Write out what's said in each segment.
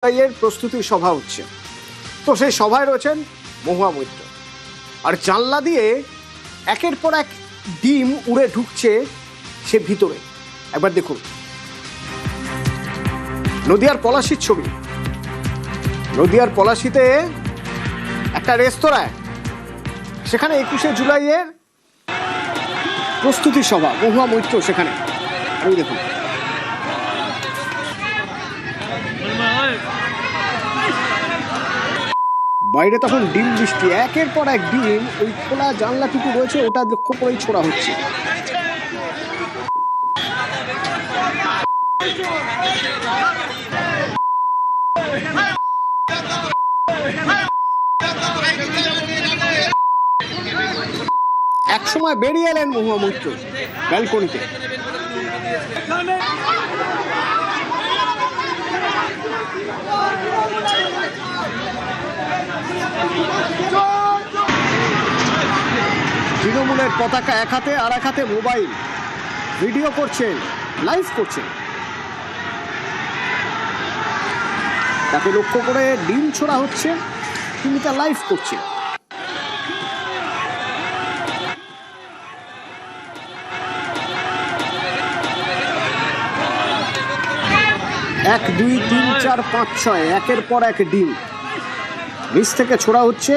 এর প্রস্তুতি সভা হচ্ছে। তো সেই সভায় রয়েছেন মহুয়া মৈত্র, আর জানলা দিয়ে একের পর এক ডিম উড়ে ঢুকছে সে ভিতরে। একবার দেখুন নদিয়ার পলাশির ছবি। নদিয়ার পলাশিতে একটা রেস্তোরাঁয়, সেখানে 21শে জুলাইয়ের প্রস্তুতি সভা, মহুয়া মৈত্র সেখানে। আমি দেখুন বাইরে তখন ডিম বৃষ্টি, একের পর এক ডিম ওই খোলা জানলাটুকু রয়েছে ওটা লক্ষ্য করেই ছোড়া হচ্ছে। এক সময় বেরিয়ে এলেন মহুয়া মৈত্র ব্যালকনিতে। তৃণমূলের পতাকা এক হাতে, আর এক হাতে মোবাইল, ভিডিও করছেন, লাইভ করছেন। তাকে লক্ষ্য করে ডিম ছোড়া হচ্ছে, তিনি তা লাইভ করছেন। এক, দুই, তিন, চার, পাঁচ, ছয়, একের পর এক ডিম নিচ থেকে ছোড়া হচ্ছে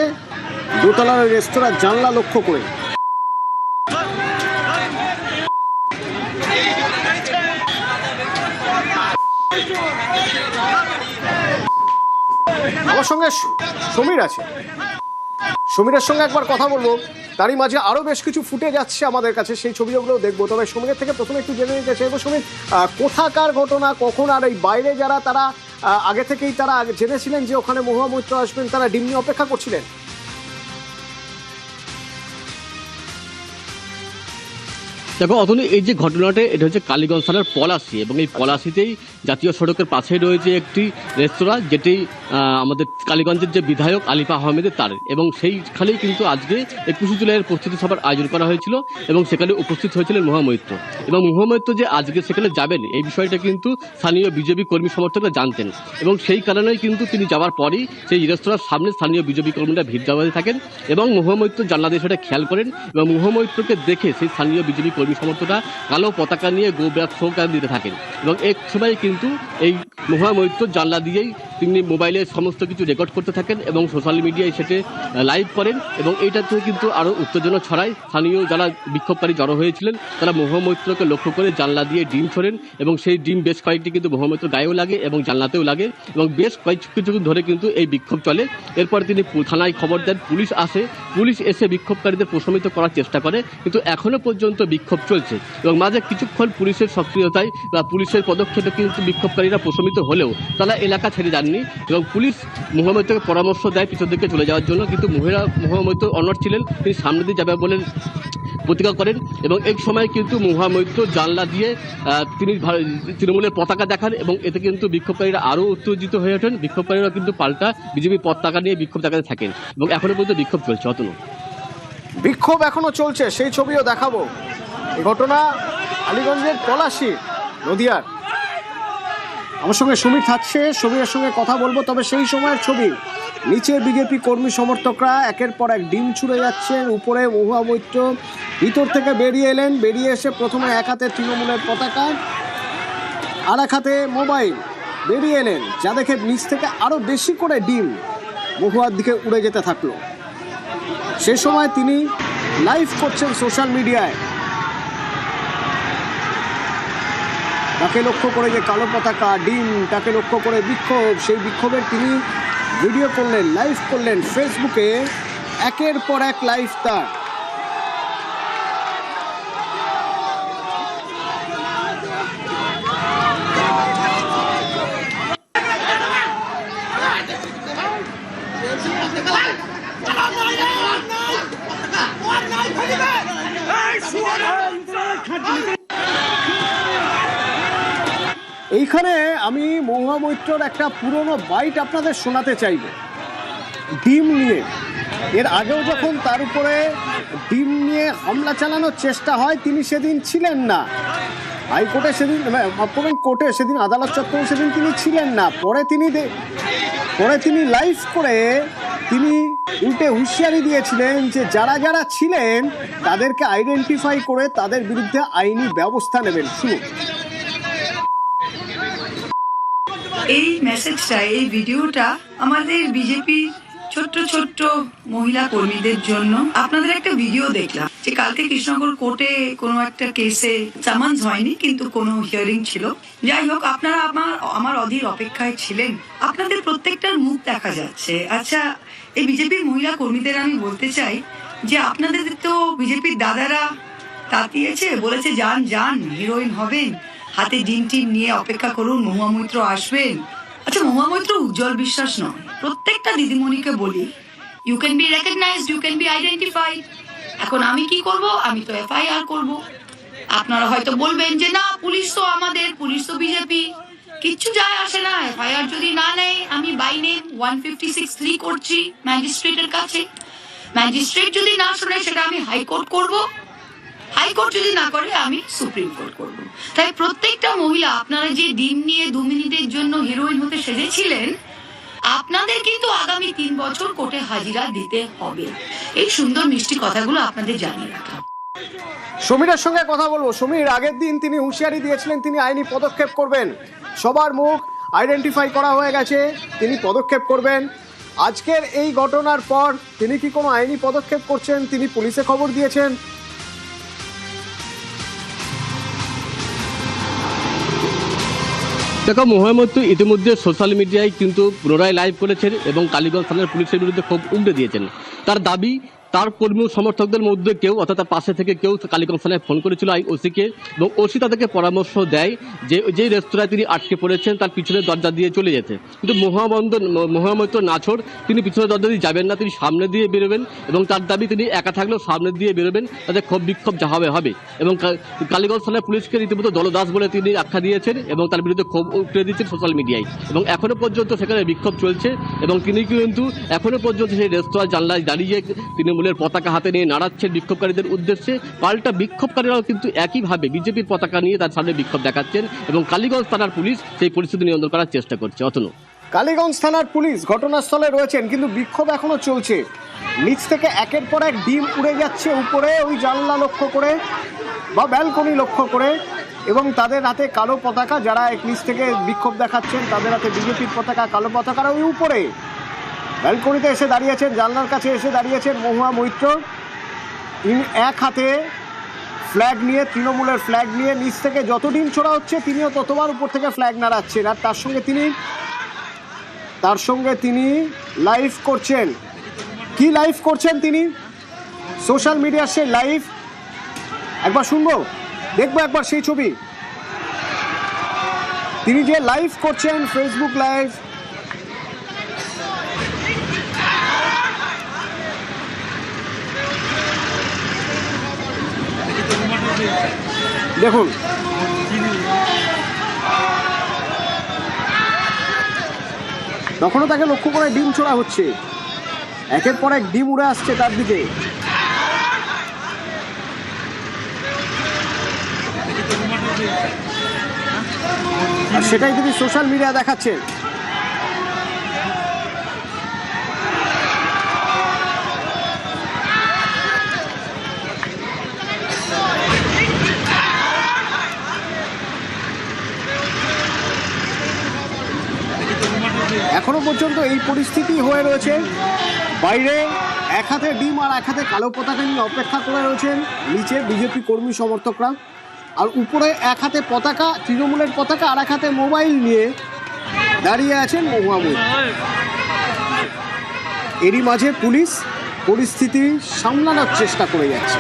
দোতলার রেস্তোরাঁর জানলা লক্ষ্য করে। আমার সঙ্গে সমীর আছে, সমীরের সঙ্গে একবার কথা বলবো। তারই মাঝে আরো বেশ কিছু ফুটে যাচ্ছে আমাদের কাছে, সেই ছবিগুলো দেখবো। তবে সমীরের থেকে প্রথমে একটু জেনে নিতে চাইবো, সমীর কোথাকার ঘটনা, কখন, আর এই বাইরে যারা তারা আগে থেকেই তারা জেনেছিলেন যে ওখানে মহুয়া মৈত্র আসবেন, তারা ডিম নিয়ে অপেক্ষা করছিলেন? দেখো অতনু, এই যে ঘটনাটা, এটা হচ্ছে কালীগঞ্জ থানার পলাশি, এবং এই পলাশিতেই জাতীয় সড়কের পাশেই রয়েছে একটি রেস্তোরাঁ, যেটি আমাদের কালীগঞ্জের যে বিধায়ক আলিফা আহমেদের তার, এবং সেইখানেই কিন্তু আজকে 21শে জুলাইয়ের প্রস্তুতি সভার আয়োজন করা হয়েছিল, এবং সেখানে উপস্থিত হয়েছিলেন মহুয়া মৈত্র। এবং মহুয়া মৈত্র যে আজকে সেখানে যাবেন, এই বিষয়টা কিন্তু স্থানীয় বিজেপি কর্মী সমর্থকরা জানতেন, এবং সেই কারণেই কিন্তু তিনি যাওয়ার পরই সেই রেস্তোরাঁর সামনে স্থানীয় বিজেপি কর্মীরা ভিড় জমাতে থাকেন, এবং মহুয়া মৈত্র জানলা দিয়ে সেটা খেয়াল করেন, এবং মহুয়া মৈত্রকে দেখে সেই স্থানীয় বিজেপি কর্মী সমর্থকরা কালো পতাকা নিয়ে গো ব্যাক স্লোগান দিতে থাকেন। এবং এক সময় কিন্তু এই মহুয়া মৈত্র জানলা দিয়েই তিনি মোবাইলে সমস্ত কিছু রেকর্ড করতে থাকেন, এবং সোশ্যাল মিডিয়ায় সেটা লাইভ করেন, এবং এইটাতে কিন্তু আরও উত্তেজনা ছড়ায়। স্থানীয় যারা বিক্ষোভকারী জড়ো হয়েছিলেন, তারা মহুয়া মৈত্রকে লক্ষ্য করে জানলা দিয়ে ডিম ছোড়েন, এবং সেই ডিম বেশ কয়েকটি কিন্তু মহুয়া মৈত্র গায়েও লাগে এবং জানলাতেও লাগে, এবং বেশ কিছুক্ষণ ধরে কিন্তু এই বিক্ষোভ চলে। এরপরে তিনি থানায় খবর দেন, পুলিশ আসে, পুলিশ এসে বিক্ষোভকারীদের প্রশমিত করার চেষ্টা করে, কিন্তু এখনো পর্যন্ত বিক্ষোভ চলছে, এবং মাঝে কিছুক্ষণ পুলিশের সক্রিয়তায় বা পুলিশের পদক্ষেপে কিন্তু বিক্ষোভকারীরা প্রশমিত হলেও তারা এলাকা ছেড়ে যাননি, এবং পুলিশ মহুয়া মৈত্রকে পরামর্শ দেয় পিছন দিকে চলে যাওয়ার জন্য, কিন্তু মহুয়া মৈত্র অনড় ছিলেন, তিনি সামনে দিয়ে যাবে বলে প্রতিজ্ঞা করেন। এবং এই সময় কিন্তু মহুয়া মৈত্র জানলা দিয়ে তিনি তৃণমূলের পতাকা দেখান, এবং এতে কিন্তু বিক্ষোভকারীরা আরও উত্তেজিত হয়ে ওঠেন। বিক্ষোভকারীরা কিন্তু পাল্টা বিজেপি পতাকা নিয়ে বিক্ষোভ দেখাতে থাকেন, এবং এখনো পর্যন্ত বিক্ষোভ চলছে। অতনু, বিক্ষোভ এখনো চলছে, সেই ছবিও দেখাবো। এই ঘটনা আলীগঞ্জের পলাশি, নদিয়ার। আমার সঙ্গে সমীর থাকছে, সমীরের সঙ্গে কথা বলবো। তবে সেই সময়ের ছবি, নিচে বিজেপি কর্মী সমর্থকরা একের পর এক ডিম ছুড়ে যাচ্ছেন, উপরে মহুয়া মৈত্র ভিতর থেকে বেরিয়ে এলেন। বেরিয়ে এসে প্রথমে এক হাতে তৃণমূলের পতাকা, আর এক হাতে মোবাইল, বেরিয়ে এলেন, যা দেখে নিচ থেকে আরো বেশি করে ডিম মহুয়ার দিকে উড়ে যেতে থাকলো। সে সময় তিনি লাইভ করছেন সোশ্যাল মিডিয়ায়, তাকে লক্ষ্য করে যে কালো পতাকা, ডিম, তাকে লক্ষ্য করে বিক্ষোভ, সেই বিক্ষোভের তিনি ভিডিও করলেন, লাইভ করলেন ফেসবুকে, একের পর এক লাইভ তার। এইখানে আমি মহুয়া মৈত্রর একটা পুরনো বাইট আপনাদের শোনাতে চাইব ডিম নিয়ে। এর আগেও যখন তার উপরে ডিম নিয়ে হামলা চালানোর চেষ্টা হয়, তিনি সেদিন ছিলেন না। হাইকোর্টে সেদিন কোর্টে সেদিন আদালত চত্বরে সেদিন তিনি ছিলেন না, পরে তিনি লাইভ করে তিনি উল্টে হুঁশিয়ারি দিয়েছিলেন যে যারা যারা ছিলেন তাদেরকে আইডেন্টিফাই করে তাদের বিরুদ্ধে আইনি ব্যবস্থা নেবেন। শুনুন। এই মেসেজটা, এই ভিডিওটা আমাদের বিজেপির ছোট্ট ছোট্ট মহিলা কর্মীদের জন্য। আপনাদের একটা ভিডিও দেখলাম যে কালকে কৃষ্ণনগর কোর্টে কোনো একটা কেসে সামান্স হয়নি, কিন্তু কোনো হিয়ারিং ছিল। যাই হোক, আপনারা আমার অধীর অপেক্ষায় ছিলেন। আপনাদের প্রত্যেকটার মুখ দেখা যাচ্ছে। আচ্ছা, এই বিজেপির মহিলা কর্মীদের আমি বলতে চাই যে আপনাদের তো বিজেপির দাদারা তাতিয়েছে, বলেছে যান যান, হিরোইন হবেন, হাতে ডিম টিম নিয়ে অপেক্ষা করুন, মহুয়া মৈত্র আসবেন। আচ্ছা, মহুয়া মৈত্র উজ্জ্বল বিশ্বাস নয়। প্রত্যেকটা দিদিমণিকে বলি, you can be recognised, you can be identified. এখন আমি কি করব? আমি তো এফআইআর করব। আপনারা হয়তো বলবেন যে না, পুলিশ তো আমাদের, পুলিশ তো বিজেপি, কিচ্ছু যায় আসে না। এফআইআর যদি না নেয়, আমি বাই নেম 156 করছি ম্যাজিস্ট্রেটের কাছে। ম্যাজিস্ট্রেট যদি না শুনে, সেটা আমি হাইকোর্ট করব। হাইকোর্ট যদি না করে, আমি সুপ্রিম কোর্ট করব। তাই প্রত্যেকটা মহিলা, আপনারা যে ডিম নিয়ে 2 মিনিটের জন্য হিরোইন হতে সেজেছিলেন, আপনাদের কিন্তু আগামী 3 বছর কোর্টে হাজিরা দিতে হবে। এই সুন্দর মিষ্টি কথাগুলো আপনাদের জানিয়ে রাখলাম। সমীরের সঙ্গে কথা বলবো। সমীর, আগের দিন তিনি হুঁশিয়ারি দিয়েছিলেন তিনি আইনি পদক্ষেপ করবেন, সবার মুখ আইডেন্টিফাই করা হয়ে গেছে, তিনি পদক্ষেপ করবেন। আজকের এই ঘটনার পর তিনি কি কোনো আইনি পদক্ষেপ করছেন? তিনি পুলিশে খবর দিয়েছেন? দেখো, মহুয়া মৈত্র ইতিমধ্যে সোশ্যাল মিডিয়ায় কিন্তু পুনরায় লাইভ করেছেন এবং কালীগঞ্জ থানার পুলিশের বিরুদ্ধে ক্ষোভ উগড়ে দিয়েছেন। তার দাবি, তার কর্মী ও সমর্থকদের মধ্যে কেউ, অর্থাৎ তার পাশে থেকে কেউ কালীগঞ্জ থানায় ফোন করেছিল ওসিকে, এবং ওসি তাদেরকে পরামর্শ দেয় যে যেই রেস্তোরাঁয় তিনি আটকে পড়েছেন তার পিছনের দরজা দিয়ে চলে যেতে। কিন্তু মহুয়া মৈত্র নাছোড়, তিনি পিছনের দরজা দিয়ে যাবেন না, তিনি সামনে দিয়ে বেরোবেন, এবং তার দাবি তিনি একা থাকলেও সামনে দিয়ে বেরোবেন, তাতে ক্ষোভ বিক্ষোভ যা হবে। এবং কালীগঞ্জ থানার পুলিশকে রীতিমতো দলদাস বলে তিনি আখ্যা দিয়েছেন এবং তার বিরুদ্ধে ক্ষোভ উঠে দিচ্ছেন সোশ্যাল মিডিয়ায়, এবং এখনো পর্যন্ত সেখানে বিক্ষোভ চলছে। এবং তিনি কিন্তু এখনো পর্যন্ত সেই রেস্তোরাঁ জানলায় দাঁড়িয়ে তৃণমূলের পতাকা হাতে নিয়ে নাড়াচ্ছেন বিক্ষোভকারীদের উদ্দেশ্যে। পাল্টা বিক্ষোভকারীরাও কিন্তু একইভাবে বিজেপির পতাকা নিয়ে তার সামনে বিক্ষোভ দেখাচ্ছেন, এবং কালীগঞ্জ থানার পুলিশ সেই পরিস্থিতি নিয়ন্ত্রণ করার চেষ্টা করছে। অতনু, কালীগঞ্জ থানার পুলিশ ঘটনাস্থলে রয়েছেন, কিন্তু বিক্ষোভ এখনো চলছে। নিচ থেকে একের পর এক ডিম উড়ে যাচ্ছে উপরে, ওই জানলা লক্ষ্য করে বা ব্যালকনি লক্ষ্য করে, এবং তাদের হাতে কালো পতাকা। যারা নিচ থেকে বিক্ষোভ দেখাচ্ছেন তাদের হাতে বিজেপির পতাকা, কালো পতাকার ওই উপরে ব্যালকনিতে এসে দাঁড়িয়েছেন, জানলার কাছে এসে দাঁড়িয়েছেন মহুয়া মৈত্র। এক হাতে ফ্ল্যাগ নিয়ে, তৃণমূলের ফ্ল্যাগ নিয়ে, নিচ থেকে যত ডিম ছোড়া হচ্ছে তিনিও ততবার উপর থেকে ফ্ল্যাগ নাড়াচ্ছেন। আর তার সঙ্গে তিনি লাইভ করছেন। কি লাইভ করছেন তিনি? সোশ্যাল মিডিয়ার সেই লাইভ একবার শুনবো, দেখবো একবার সেই ছবি। তিনি যে লাইভ করছেন, ফেসবুক লাইভ, দেখুন। তখনও তাকে লক্ষ্য করে ডিম ছোড়া হচ্ছে, একের পর এক ডিম উড়ে আসছে তার দিকে। আর সেটাই তিনি সোশ্যাল মিডিয়া দেখাচ্ছেন। এখনো পর্যন্ত এই পরিস্থিতি হয়ে রয়েছে। বাইরে এক হাতে ডিম আর এক হাতে কালো পতাকা নিয়ে অপেক্ষা করে রয়েছেন নিচে বিজেপি কর্মী সমর্থকরা, আর উপরে এক হাতে পতাকা, তৃণমূলের পতাকা, আর এক হাতে মোবাইল নিয়ে দাঁড়িয়ে আছেন মহুয়া মৈত্র। এরই মাঝে পুলিশ পরিস্থিতি সামলানোর চেষ্টা করে যাচ্ছে।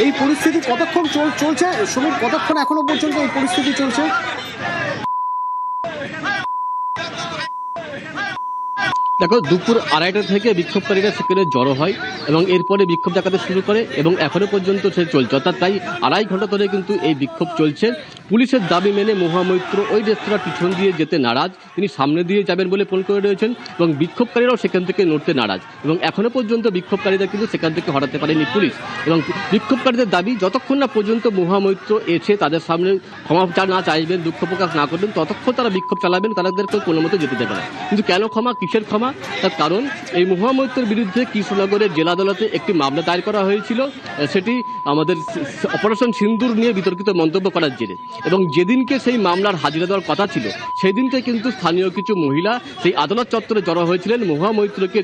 এই পরিস্থিতি কতক্ষণ চলছে সমীর? কতক্ষণ এখনো পর্যন্ত এই পরিস্থিতি চলছে? দেখো, দুপুর 2:30 থেকে বিক্ষোভকারীরা সেখানে জড়ো হয় এবং এরপরে বিক্ষোভ দেখাতে শুরু করে এবং এখনো পর্যন্ত সে চলছে, অর্থাৎ প্রায় 2.5 ঘন্টা ধরে কিন্তু এই বিক্ষোভ চলছে। পুলিশের দাবি মেনে মহামৈত্র ওই রেস্তোরাঁর পিছন দিয়ে যেতে নারাজ, তিনি সামনে দিয়ে যাবেন বলে ফোন করে রয়েছেন এবং বিক্ষোভকারীরাও সেখান থেকে নড়তে নারাজ এবং এখনো পর্যন্ত বিক্ষোভকারীরা কিন্তু সেখান থেকে হটাতে পারেনি পুলিশ। এবং বিক্ষোভকারীদের দাবি, যতক্ষণ না পর্যন্ত মহামৈত্র এসে তাদের সামনে ক্ষমা না চাইবেন, দুঃখ প্রকাশ না করবেন, ততক্ষণ তারা বিক্ষোভ চালাবেন, তাদেরকে কোনো মতো যেতে দেবে না। কিন্তু কেন ক্ষমা, কিসের ক্ষমা? তার কারণ এই মহামৈত্রের বিরুদ্ধে কৃষ্ণনগরের জেলা আদালতে একটি মামলা দায়ের করা হয়েছিল, সেটি আমাদের অপারেশন সিন্দুর নিয়ে বিতর্কিত মন্তব্য করার জেরে। এবং যেদিনকে সেই মামলার হাজিরা দেওয়ার কথা ছিল সেই দিনকে কিন্তু স্থানীয় কিছু মহিলা সেই আদালত চত্বরে জড়ো হয়েছিলেন মহামৈত্রকে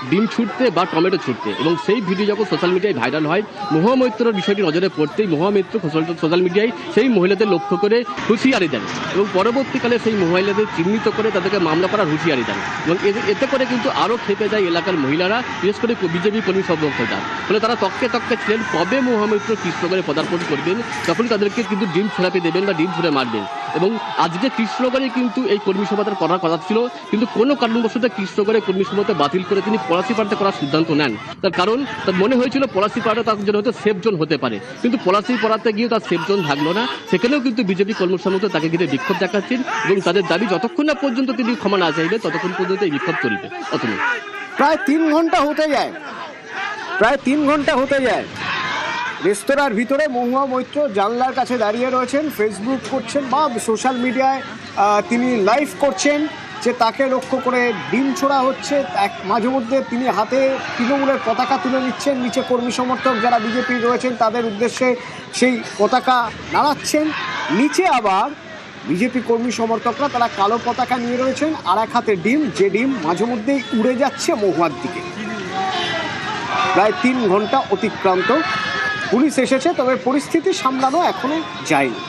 ডিম ছুটতে বা টমেটো ছুটতে, এবং সেই ভিডিও যখন সোশ্যাল মিডিয়ায় ভাইরাল হয়, মহামৈত্রের বিষয়টি নজরে পড়তেই মহামৈত্র সোশ্যাল মিডিয়ায় সেই মহিলাদের লক্ষ্য করে হুঁশিয়ারি দেন এবং পরবর্তীকালে সেই মহিলাদের চিহ্নিত করে তাদেরকে মামলা করার হুঁশিয়ারি দেন। এবং এতে করে কিন্তু আরও খেপে যায় এলাকার মহিলারা, বিশেষ করে বিজেপি কর্মী সমর্থকরা। ফলে তারা তককে ছিলেন কবে মহামৈত্র কৃষ্ণনগরে পদার্পণ করবেন, তখন তাদেরকে কিন্তু ডিম থেরাপি দেবেন বা ডিম ছুঁড়ে মারবেন। এবং আজকে কৃষ্ণনগরে কিন্তু এই কর্মী সভাটা করার কথা ছিল, কিন্তু কোনো কারণবশত কৃষ্ণনগরে কর্মী সভাটা বাতিল করে তিনি পলাশীপাড়াতে করার সিদ্ধান্ত নেন। তার কারণ তার মনে হয়েছিল পলাশীপাড়াটা তার জন্য হয়তো সেফ জোন হতে পারে, কিন্তু পলাশীপাড়াতে গিয়ে তার সেফ জোন থাকলো না। সেখানেও কিন্তু বিজেপি কর্মসমর্থক তাকে ঘিরে বিক্ষোভ দেখাচ্ছেন এবং তাদের দাবি, যতক্ষণ না পর্যন্ত তিনি ক্ষমা না চাইবেন ততক্ষণ পর্যন্ত এই বিক্ষোভ চলবে। অতনু, প্রায় 3 ঘন্টা হতে যায় রেস্তোরাঁর ভিতরে মহামৈত্র জানলার কাছে দাঁড়িয়ে রয়েছেন, ফেসবুক করছেন বা সোশ্যাল মিডিয়ায় তিনি লাইভ করছেন যে তাকে লক্ষ্য করে ডিম ছোড়া হচ্ছে। মাঝে মধ্যে তিনি হাতে তৃণমূলের পতাকা তুলে নিচ্ছেন, নিচে কর্মী সমর্থক যারা বিজেপি রয়েছেন তাদের উদ্দেশ্যে সেই পতাকা নাড়াচ্ছেন। নিচে আবার বিজেপি কর্মী সমর্থকরা তারা কালো পতাকা নিয়ে রয়েছেন, আর এক হাতে ডিম, যে ডিম মাঝে মধ্যেই উড়ে যাচ্ছে মহুয়ার দিকে। প্রায় 3 ঘন্টা অতিক্রান্ত, পুলিশ এসেছে, তবে পরিস্থিতি সামলানো এখনো যায়নি।